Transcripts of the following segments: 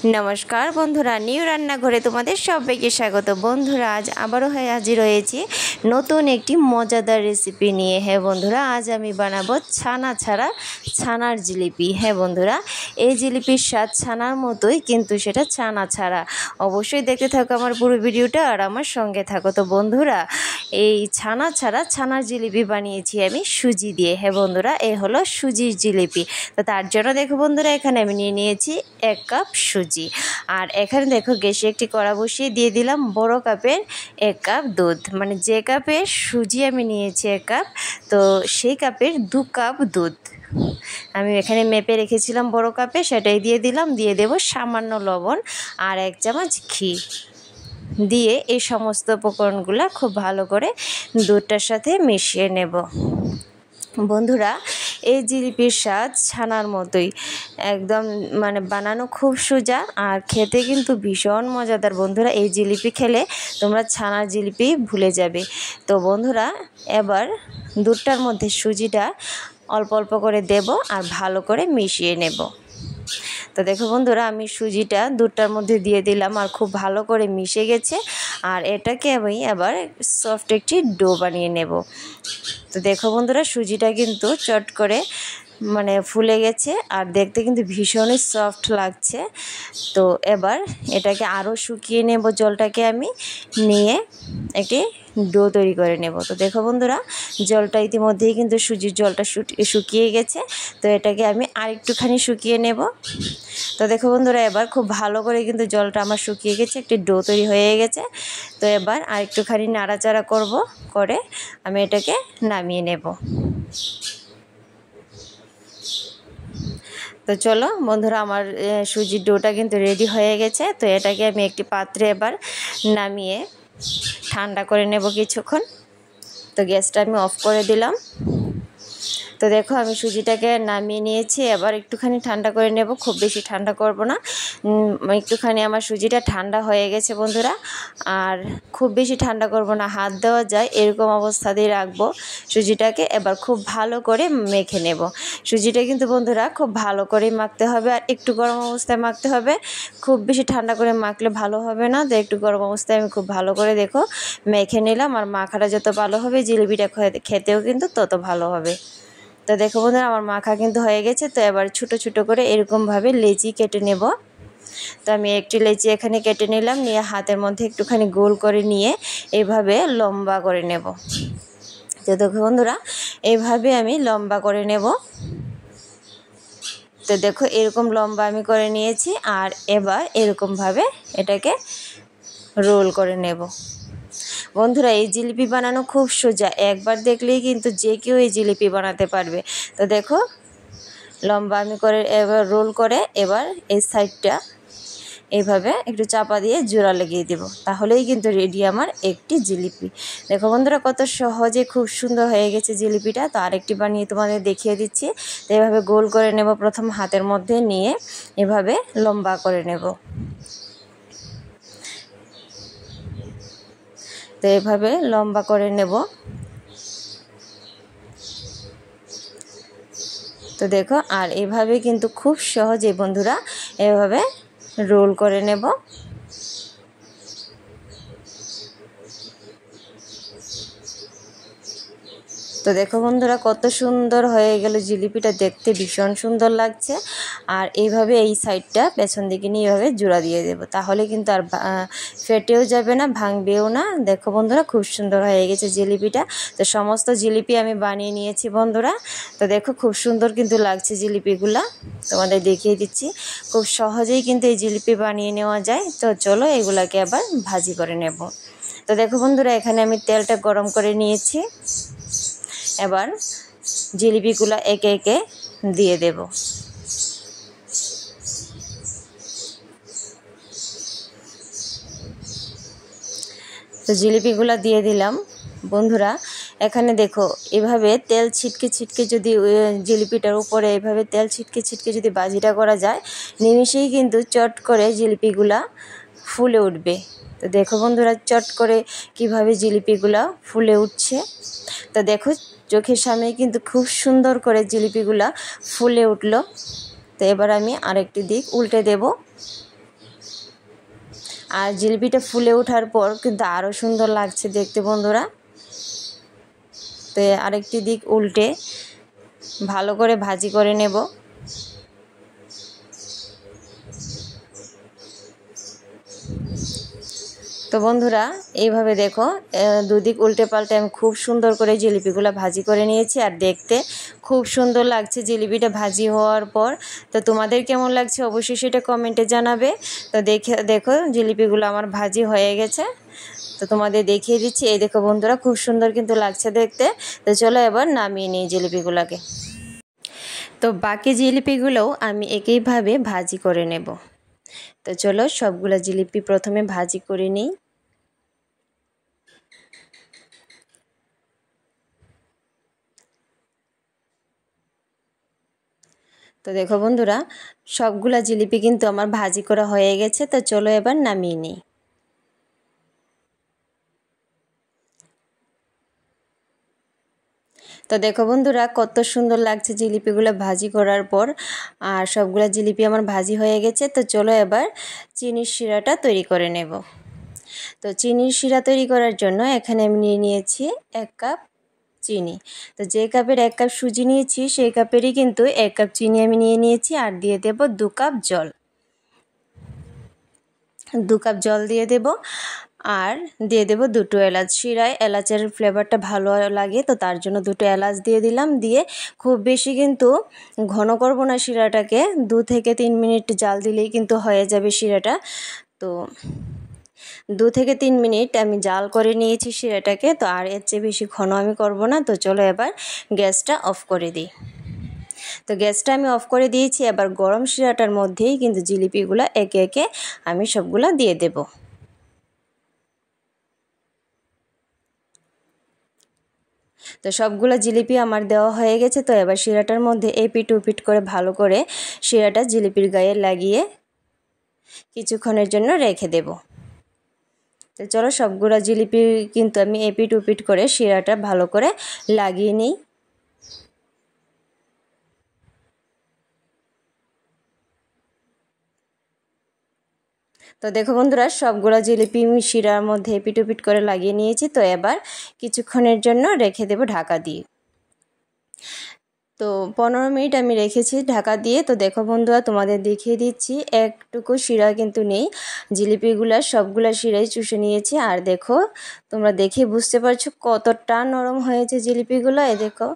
নমস্কার বন্ধুরা, নিউ রান্নাঘরে তোমাদের সবাইকে স্বাগত। বন্ধুরা, আজ আবারও হাজির হয়েছি নতুন একটি মজাদার রেসিপি নিয়ে। হ্যাঁ বন্ধুরা, আজ আমি বানাবো ছানা ছাড়া ছানার জিলিপি। হ্যাঁ বন্ধুরা, এই জিলিপির স্বাদ ছানার মতোই, কিন্তু সেটা ছানা ছাড়া। অবশ্যই দেখতে থাকো আমার পুরো ভিডিওটা আর আমার সঙ্গে থাকো। তো বন্ধুরা, এই ছানা ছাড়া ছানার জিলিপি বানিয়েছি আমি সুজি দিয়ে। হ্যাঁ বন্ধুরা, এই হলো সুজির জিলিপি। তো তার জন্য দেখো বন্ধুরা, এখানে আমি নিয়ে নিয়েছি 1 কাপ সুজি। আর এখানে দেখো গ্যাসে একটি কড়া বসিয়ে দিয়ে দিলাম বড় কাপের 1 কাপ দুধ। মানে যে কাপের সুজি আমি নিয়েছি 1 কাপ, তো সেই কাপের 2 কাপ দুধ আমি এখানে মেপে রেখেছিলাম বড় কাপে, সেটাই দিয়ে দিলাম। দিয়ে দেব সামান্য লবণ আর 1 চামচ ঘি দিয়ে এই সমস্ত উপকরণগুলো খুব ভালো করে দুধটার সাথে মিশিয়ে নেব। বন্ধুরা, এই জিলিপির স্বাদ ছানার মতোই, একদম মানে বানানো খুব সোজা আর খেতে কিন্তু ভীষণ মজাদার। বন্ধুরা, এই জিলিপি খেলে তোমরা ছানার জিলিপি ভুলে যাবে। তো বন্ধুরা, এবার দুধটার মধ্যে সুজিটা অল্প অল্প করে দেব আর ভালো করে মিশিয়ে নেব। তো দেখো বন্ধুরা, আমি সুজিটা দুধটার মধ্যে দিয়ে দিলাম আর খুব ভালো করে মিশে গেছে। আর এটাকে আমি আবার সফট একটি ডো বানিয়ে নেব। তো দেখো বন্ধুরা, সুজিটা কিন্তু চট করে মানে ফুলে গেছে আর দেখতে কিন্তু ভীষণই সফট লাগছে। তো এবার এটাকে আরও শুকিয়ে নেব, জলটাকে আমি নিয়ে একটি ডো তৈরি করে নেব। তো দেখো বন্ধুরা, জলটা ইতিমধ্যেই কিন্তু সুজির জলটা শুকিয়ে গেছে। তো এটাকে আমি আরেকটুখানি শুকিয়ে নেব। তো দেখো বন্ধুরা, এবার খুব ভালো করে কিন্তু জলটা আমার শুকিয়ে গেছে, একটি ডো তৈরি হয়ে গেছে। তো এবার আরেকটুখানি নাড়াচাড়া করে আমি এটাকে নামিয়ে নেব। তো চলো বন্ধুরা, আমার সুজির ডোটা কিন্তু রেডি হয়ে গেছে। তো এটাকে আমি একটি পাত্রে এবার নামিয়ে ঠান্ডা করে নেব কিছুক্ষণ। তো গ্যাসটা আমি অফ করে দিলাম। তো দেখো, আমি সুজিটাকে নামিয়ে নিয়েছি। এবার একটুখানি ঠান্ডা করে নেব, খুব বেশি ঠান্ডা করব না। একটুখানি আমার সুজিটা ঠান্ডা হয়ে গেছে বন্ধুরা। আর খুব বেশি ঠান্ডা করব না, হাত দেওয়া যায় এরকম অবস্থাতেই রাখবো সুজিটাকে। এবার খুব ভালো করে মেখে নেব। সুজিটা কিন্তু বন্ধুরা খুব ভালো করে মাখতে হবে আর একটু গরম অবস্থায় মাখতে হবে। খুব বেশি ঠান্ডা করে মাখলে ভালো হবে না। তো একটু গরম অবস্থায় আমি খুব ভালো করে দেখো মেখে নিলাম। আর মাখাটা যত ভালো হবে জিলিপিটা খেতেও কিন্তু তত ভালো হবে। তো দেখো বন্ধুরা, আমার মাখা কিন্তু হয়ে গেছে। তো এবার ছোটো ছোটো করে এরকমভাবে লেচি কেটে নেব। তো আমি একটি লেচি এখানে কেটে নিলাম, নিয়ে হাতের মধ্যে একটুখানি গোল করে নিয়ে এইভাবে লম্বা করে নেব। তো দেখো বন্ধুরা, এইভাবে আমি লম্বা করে নেব। তো দেখো এরকম লম্বা আমি করে নিয়েছি। আর এবার এরকমভাবে এটাকে রোল করে নেব। বন্ধুরা, এই জিলিপি বানানো খুব সোজা, একবার দেখলেই কিন্তু যে কেউ এই জিলিপি বানাতে পারবে। তো দেখো লম্বা আমি করে এবার রোল করে এবার এই সাইডটা এইভাবে একটু চাপা দিয়ে জোড়া লাগিয়ে দেব, তাহলেই কিন্তু রেডি আমার একটি জিলিপি। দেখো বন্ধুরা, কত সহজে খুব সুন্দর হয়ে গেছে জিলিপিটা। তো আরেকটি বানিয়ে তোমাদের দেখিয়ে দিচ্ছি। তো এভাবে গোল করে নেব, প্রথম হাতের মধ্যে নিয়ে এভাবে লম্বা করে নেব। তো এভাবে লম্বা করে নেব। তো দেখো, আর এভাবে কিন্তু খুব সহজে বন্ধুরা এভাবে রোল করে নেব। তো দেখো বন্ধুরা, কত সুন্দর হয়ে গেল জিলিপিটা, দেখতে ভীষণ সুন্দর লাগছে। আর এইভাবে এই সাইডটা পেছন দিকে নিয়ে এইভাবে জোড়া দিয়ে দেব, তাহলে কিন্তু আর ফেটেও যাবে না, ভাঙবেও না। দেখো বন্ধুরা, খুব সুন্দর হয়ে গেছে জিলিপিটা। তো সমস্ত জিলিপি আমি বানিয়ে নিয়েছি বন্ধুরা। তো দেখো খুব সুন্দর কিন্তু লাগছে জিলিপিগুলা, তোমাদের দেখিয়ে দিচ্ছি। খুব সহজেই কিন্তু এই জিলিপি বানিয়ে নেওয়া যায়। তো চলো এগুলাকে আবার ভাজি করে নেব। তো দেখো বন্ধুরা, এখানে আমি তেলটা গরম করে নিয়েছি। এবার জিলিপিগুলো একে একে দিয়ে দেব। তো জিলিপিগুলো দিয়ে দিলাম বন্ধুরা। এখানে দেখো এভাবে তেল ছিটকে ছিটকে যদি জিলিপিটার উপরে এভাবে তেল ছিটকে ছিটকে যদি ভাজিটা করা যায়, নিমিষেই কিন্তু চট করে জিলিপিগুলা ফুলে উঠবে। তো দেখো বন্ধুরা, চট করে কিভাবে জিলিপিগুলা ফুলে উঠছে। তো দেখো চোখের সামনে কিন্তু খুব সুন্দর করে জিলিপিগুলা ফুলে উঠলো। তো এবার আমি আরেকটি দিক উল্টে দেব। আর জিলিপিটা ফুলে ওঠার পর কিন্তু আরও সুন্দর লাগছে দেখতে বন্ধুরা। তো আরেকটি দিক উল্টে ভালো করে ভাজি করে নেব। তো বন্ধুরা এইভাবে দেখো দুদিক উল্টে পাল্টে আমি খুব সুন্দর করে জিলিপিগুলো ভাজি করে নিয়েছি। আর দেখতে খুব সুন্দর লাগছে জিলিপিটা ভাজি হওয়ার পর। তো তোমাদের কেমন লাগছে অবশ্যই সেটা কমেন্টে জানাবে। তো দেখো জিলিপিগুলো আমার ভাজি হয়ে গেছে। তো তোমাদের দেখিয়ে দিচ্ছি, এই দেখো বন্ধুরা খুব সুন্দর কিন্তু লাগছে দেখতে। তো চলো এবার নামিয়ে নিই জিলিপিগুলোকে। তো বাকি জিলিপিগুলোও আমি একইভাবে ভাজি করে নেব। তো চলো সবগুলো জিলিপি প্রথমে ভাজি করে নিই। তো দেখো বন্ধুরা সবগুলা জিলিপি কিন্তু আমার ভাজি করা হয়ে গেছে। তো চলো এবার নামিয়ে নিই। তো দেখো বন্ধুরা কত সুন্দর লাগছে জিলিপিগুলো ভাজি করার পর। আর সবগুলা জিলিপি আমার ভাজি হয়ে গেছে। তো চলো এবার চিনির শিরাটা তৈরি করে নেব। তো চিনির শিরা তৈরি করার জন্য এখানে আমি নিয়ে নিয়েছি 1 কাপ চিনি। তো যে কাপের 1 কাপ সুজি নিয়েছি সেই কাপেরই কিন্তু 1 কাপ চিনি আমি নিয়ে নিয়েছি। আর দিয়ে দেব 2 কাপ জল। 2 কাপ জল দিয়ে দেব। আর দিয়ে দেব 2টো এলাচ। শিরায় এলাচের ফ্লেভারটা ভালো লাগে, তো তার জন্য 2টো এলাচ দিয়ে দিলাম। দিয়ে খুব বেশি কিন্তু ঘন করব না শিরাটাকে, 2 থেকে 3 মিনিট জাল দিলেই কিন্তু হয়ে যাবে শিরাটা। তো 2 থেকে 3 মিনিট আমি জাল করে নিয়েছি শিরাটাকে। তো আর এর চেয়ে বেশি ঘন আমি করব না। তো চলো এবার গ্যাসটা অফ করে দিই। তো গ্যাসটা আমি অফ করে দিয়েছি। এবার গরম শিরাটার মধ্যেই কিন্তু জিলিপিগুলো একে একে আমি সবগুলো দিয়ে দেব। তো সবগুলো জিলিপি আমার দেওয়া হয়ে গেছে। তো এবার শিরাটার মধ্যে এপিট ওপিট করে ভালো করে শিরাটা জিলিপির গায়ে লাগিয়ে কিছুক্ষণের জন্য রেখে দেব। তো চলো সবগুলো জিলিপি কিন্তু আমি এপিট ওপিট করে শিরাটা ভালো করে লাগিয়ে নিই। তো দেখো বন্ধুরা সবগুলো জিলিপি আমি শিরার মধ্যে এপিট ওপিট করে লাগিয়ে নিয়েছি। তো এবার কিছুক্ষণের জন্য রেখে দেব ঢাকা দিয়ে। তো 15 মিনিট আমি রেখেছি ঢাকা দিয়ে। তো দেখো বন্ধুরা তোমাদের দেখিয়ে দিচ্ছি একটুকু শিরা কিন্তু নেই, জিলিপিগুলো সবগুলা শিরাই চুষে নিয়েছি। আর দেখো তোমরা দেখে বুঝতে পারছো কতটা নরম হয়েছে জিলিপিগুলো। এই দেখো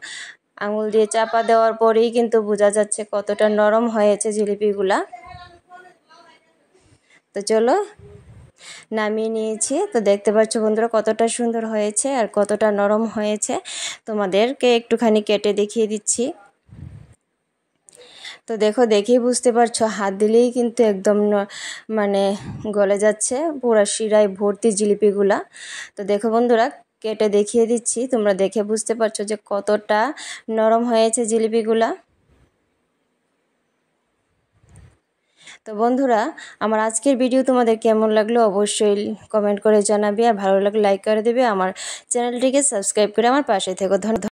আঙুল দিয়ে চাপা দেওয়ার পরেই কিন্তু বোঝা যাচ্ছে কতটা নরম হয়েছে জিলিপিগুলা। তো চলো নামিয়ে নিয়েছি। তো দেখতে পাচ্ছ বন্ধুরা কতটা সুন্দর হয়েছে আর কতটা নরম হয়েছে। তোমাদেরকে একটুখানি কেটে দেখিয়ে দিচ্ছি। তো দেখো দেখেই বুঝতে পারছো হাত দিলেই কিন্তু একদম মানে গলে যাচ্ছে পুরো শিরায় ভর্তি জিলিপিগুলা। তো দেখো বন্ধুরা কেটে দেখিয়ে দিচ্ছি, তোমরা দেখে বুঝতে পারছো যে কতটা নরম হয়েছে জিলিপিগুলা। তো বন্ধুরা আমার আজকের ভিডিও তোমাদের কেমন লাগলো অবশ্যই কমেন্ট করে জানাবে। আর ভালো লাগলে লাইক করে দেবে। আমার চ্যানেলটিকে সাবস্ক্রাইব করে আমার পাশে থেকো। ধন্যবাদ।